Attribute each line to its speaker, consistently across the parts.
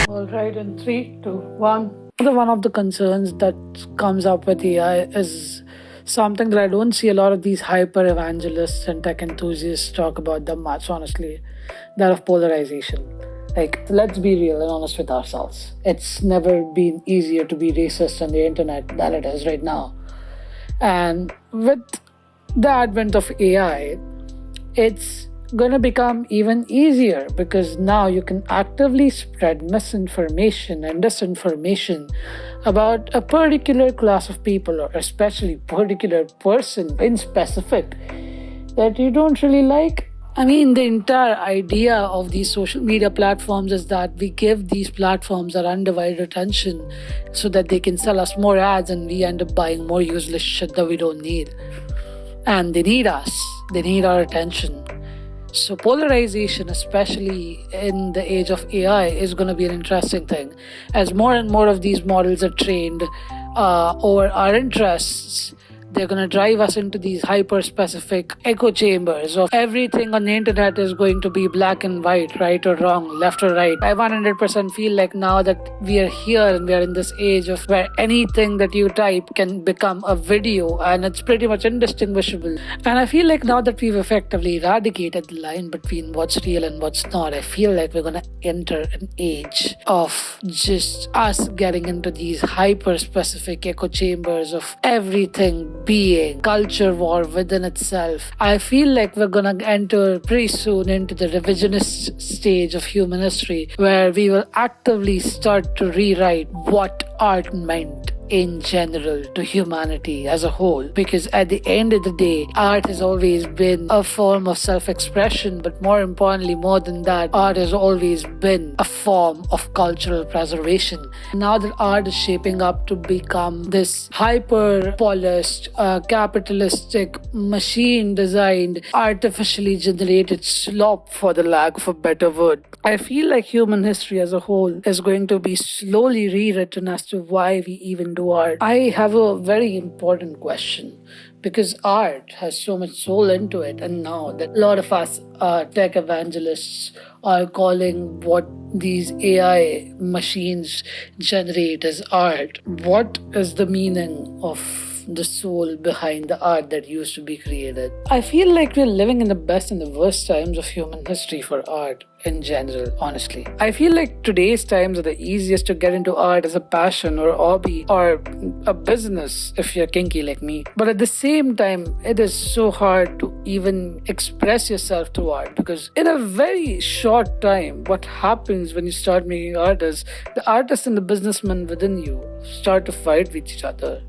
Speaker 1: All right, in three, two, one. One of the concerns that comes up with AI is something that I don't see a lot of these hyper evangelists and tech enthusiasts talk about them much, honestly. That of polarization. Like, let's be real and honest with ourselves. It's never been easier to be racist on the internet than it is right now. And with the advent of AI, it's going to become even easier because now you can actively spread misinformation and disinformation about a particular class of people or especially particular person in specific that you don't really like. I mean, the entire idea of these social media platforms is that we give these platforms our undivided attention so that they can sell us more ads and we end up buying more useless shit that we don't need. And they need us, they need our attention. So, polarization, especially in the age of AI, is going to be an interesting thing. As more and more of these models are trained over our interests, they're going to drive us into these hyper specific echo chambers of everything on the internet is going to be black and white, right or wrong, left or right. I 100% feel like now that we are here and we are in this age of where anything that you type can become a video and it's pretty much indistinguishable. And I feel like now that we've effectively eradicated the line between what's real and what's not, I feel like we're going to enter an age of just us getting into these hyper specific echo chambers of everything being culture war within itself. I feel like we're gonna enter pretty soon into the revisionist stage of human history where we will actively start to rewrite what art meant in general to humanity as a whole, because at the end of the day, art has always been a form of self-expression, but more importantly, more than that, art has always been a form of cultural preservation. Now that art is shaping up to become this hyper polished, capitalistic, machine designed, artificially generated slop, for the lack of a better word, I feel like human history as a whole is going to be slowly rewritten as to why we even do art. I have a very important question because art has so much soul into it, and now that a lot of us tech evangelists are calling what these AI machines generate as art, what is the meaning of the soul behind the art that used to be created? I feel like we're living in the best and the worst times of human history for art in general, honestly. I feel like today's times are the easiest to get into art as a passion or a hobby or a business if you're kinky like me. But at the same time, it is so hard to even express yourself through art because in a very short time, what happens when you start making art is the artist and the businessman within you start to fight with each other.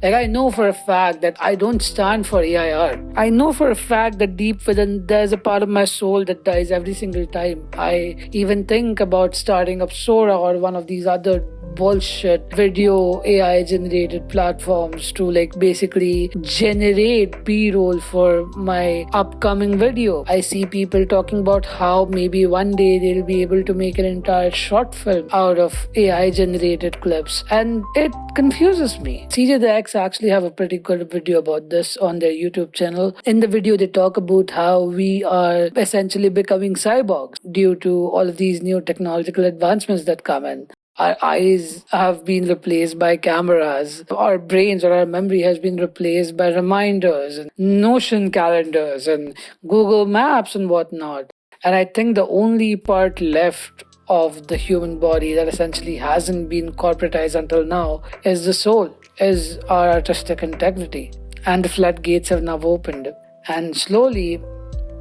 Speaker 1: Like, I know for a fact that I don't stand for AI art. I know for a fact that deep within there's a part of my soul that dies every single time I even think about starting up Sora or one of these other bullshit video AI generated platforms to like basically generate B-roll for my upcoming video. I see people talking about how maybe one day they'll be able to make an entire short film out of AI generated clips, and it confuses me. CJ the X actually have a pretty good video about this on their YouTube channel. In the video they talk about how we are essentially becoming cyborgs due to all of these new technological advancements that come in. Our eyes have been replaced by cameras. Our brains or our memory has been replaced by reminders and Notion calendars and Google Maps and whatnot. And I think the only part left of the human body that essentially hasn't been corporatized until now is the soul, is our artistic integrity. And the floodgates have now opened. And slowly,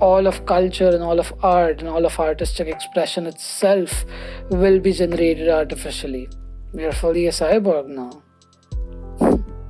Speaker 1: all of culture and all of art and all of artistic expression itself will be generated artificially. We are fully a cyborg now.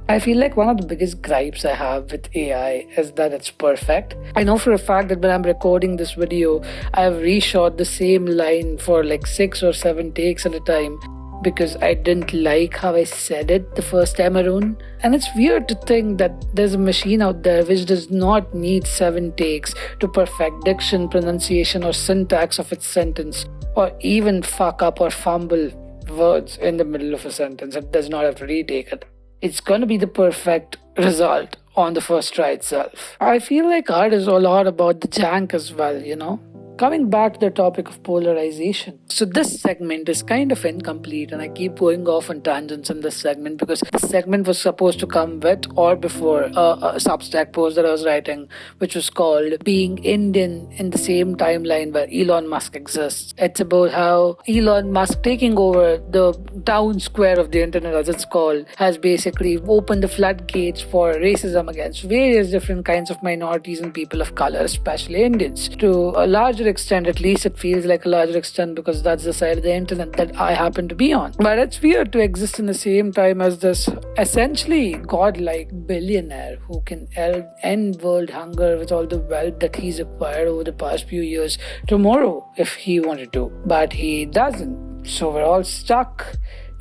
Speaker 1: I feel like one of the biggest gripes I have with AI is that it's perfect. I know for a fact that when I'm recording this video, I've reshot the same line for like 6 or 7 takes at a time because I didn't like how I said it the first time around. And it's weird to think that there's a machine out there which does not need 7 takes to perfect diction, pronunciation, or syntax of its sentence, or even fuck up or fumble words in the middle of a sentence. It does not have to retake it. It's gonna be the perfect result on the first try itself. I feel like art is a lot about the jank as well, you know? coming back to the topic of polarization. So this segment is kind of incomplete, and I keep going off on tangents in this segment because this segment was supposed to come with or before a Substack post that I was writing, which was called "Being Indian in the Same Timeline Where Elon Musk Exists." It's about how Elon Musk taking over the town square of the internet, as it's called, has basically opened the floodgates for racism against various different kinds of minorities and people of color, especially Indians. To a larger extent, at least it feels like a larger extent because that's the side of the internet that I happen to be on. But it's weird to exist in the same time as this essentially godlike billionaire who can end world hunger with all the wealth that he's acquired over the past few years tomorrow if he wanted to. But he doesn't. So we're all stuck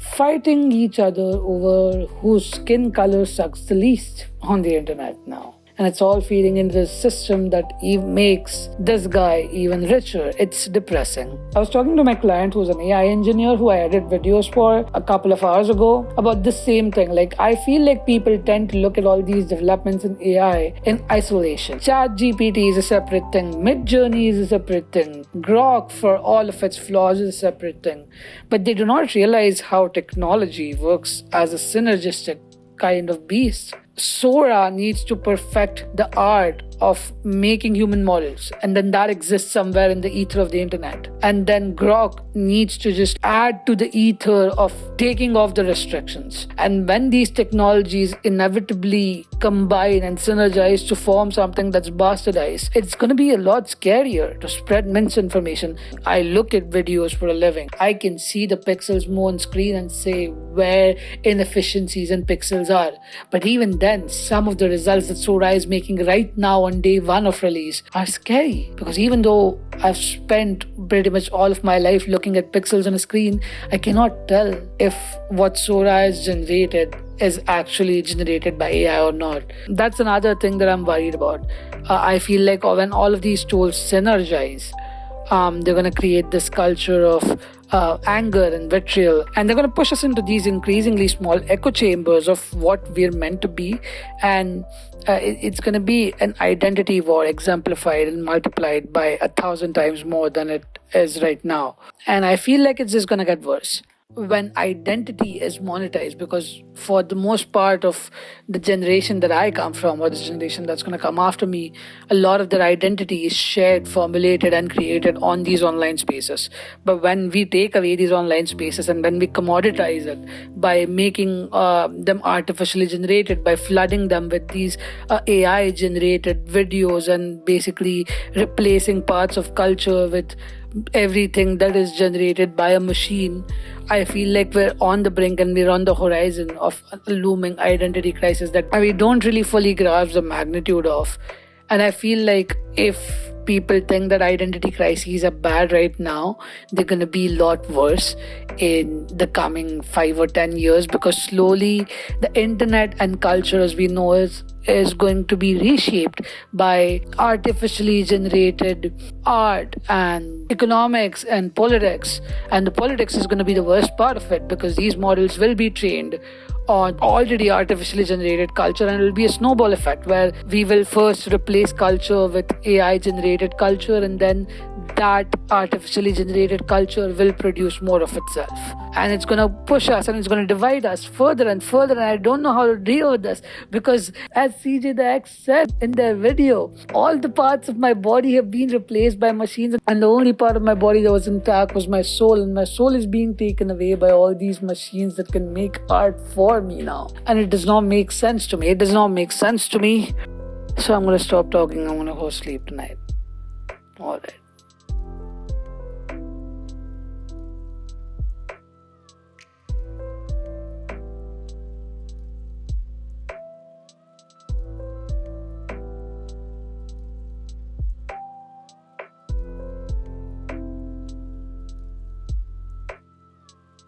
Speaker 1: fighting each other over whose skin color sucks the least on the internet now. And it's all feeding into the system that makes this guy even richer. It's depressing. I was talking to my client who's an AI engineer who I edit videos for a couple of hours ago about the same thing. Like, I feel like people tend to look at all these developments in AI in isolation. ChatGPT is a separate thing. Midjourney is a separate thing. Grok, for all of its flaws, is a separate thing. But they do not realize how technology works as a synergistic kind of beast. Sora needs to perfect the art of making human models, and then that exists somewhere in the ether of the internet. And then Grok needs to just add to the ether of taking off the restrictions. And when these technologies inevitably combine and synergize to form something that's bastardized, it's going to be a lot scarier to spread misinformation. I look at videos for a living. I can see the pixels move on screen and say where inefficiencies and pixels are. But even then, some of the results that Sora is making right now on day one of release are scary, because even though I've spent pretty much all of my life looking at pixels on a screen, I cannot tell if what Sora has generated is actually generated by AI or not. That's another thing that I'm worried about. I feel like when all of these tools synergize, they're going to create this culture of anger and vitriol, and they're going to push us into these increasingly small echo chambers of what we're meant to be, and it's going to be an identity war exemplified and multiplied by 1,000 times more than it is right now. And I feel like it's just going to get worse when identity is monetized, because for the most part of the generation that I come from, or this generation that's going to come after me, a lot of their identity is shared, formulated and created on these online spaces. But when we take away these online spaces and when we commoditize it by making them artificially generated, by flooding them with these AI generated videos and basically replacing parts of culture with everything that is generated by a machine, I feel like we're on the brink and we're on the horizon of a looming identity crisis that we don't really fully grasp the magnitude of. And I feel like if people think that identity crises are bad right now, they're going to be a lot worse in the coming 5 or 10 years, because slowly the internet and culture as we know is going to be reshaped by artificially generated art and economics and politics. And the politics is going to be the worst part of it, because these models will be trained on already artificially generated culture, and it will be a snowball effect where we will first replace culture with AI generated culture, and then that artificially generated culture will produce more of itself, and it's going to push us and it's going to divide us further and further. And I don't know how to deal with this, because as CJ the X said in their video, all the parts of my body have been replaced by machines, and the only part of my body that was intact was my soul, and my soul is being taken away by all these machines that can make art for me now. And it does not make sense to me. So I'm going to stop talking. I'm going to go sleep tonight. Alright.